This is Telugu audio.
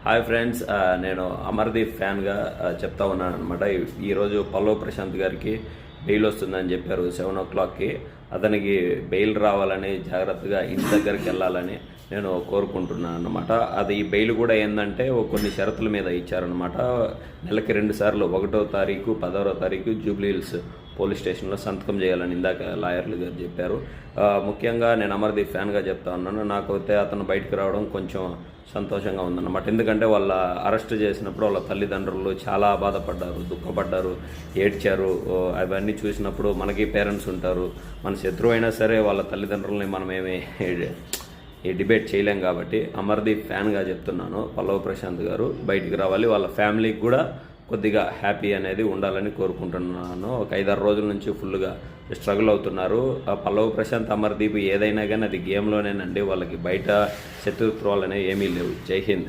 హాయ్ ఫ్రెండ్స్, నేను అమర్దీప్ ఫ్యాన్గా చెప్తా ఉన్నాను అనమాట. ఈరోజు పల్లవ్ ప్రశాంత్ గారికి బెయిల్ వస్తుందని చెప్పారు 7 o'clockకి. అతనికి బెయిల్ రావాలని, జాగ్రత్తగా ఇంటి దగ్గరికి వెళ్ళాలని నేను కోరుకుంటున్నాను అనమాట. అది ఈ బెయిల్ కూడా ఏంటంటే కొన్ని షరతుల మీద ఇచ్చారనమాట. నెలకి 2 సార్లు 1వ తారీఖు 10వ తారీఖు జూబ్లీ హిల్స్ పోలీస్ స్టేషన్లో సంతకం చేయాలని ఇందాక లాయర్లు గారు చెప్పారు. ముఖ్యంగా నేను అమర్దీప్ ఫ్యాన్గా చెప్తా ఉన్నాను. నాకైతే అతను బయటకు రావడం కొంచెం సంతోషంగా ఉందన్నమాట. ఎందుకంటే వాళ్ళ అరెస్ట్ చేసినప్పుడు వాళ్ళ తల్లిదండ్రులు చాలా బాధపడ్డారు, దుఃఖపడ్డారు, ఏడ్చారు. అవన్నీ చూసినప్పుడు మనకి పేరెంట్స్ ఉంటారు, మన శత్రువు అయినా సరే వాళ్ళ తల్లిదండ్రులని మనమేమి ఈ డిబేట్ చేయలేం. కాబట్టి అమర్దీప్ ఫ్యాన్గా చెప్తున్నాను, పల్లవ్ ప్రశాంత్ గారు బయటికి రావాలి, వాళ్ళ ఫ్యామిలీకి కూడా కొద్దిగా హ్యాపీ అనేది ఉండాలని కోరుకుంటున్నాను. ఒక 5-6 రోజుల నుంచి ఫుల్గా స్ట్రగుల్ అవుతున్నారు. పల్లవ్ ప్రశాంత్, అమర్దీప్ ఏదైనా కానీ అది గేమ్లోనేనండి. వాళ్ళకి బయట శత్రుత్వాలు అనేవి ఏమీ లేవు. జై హింద్.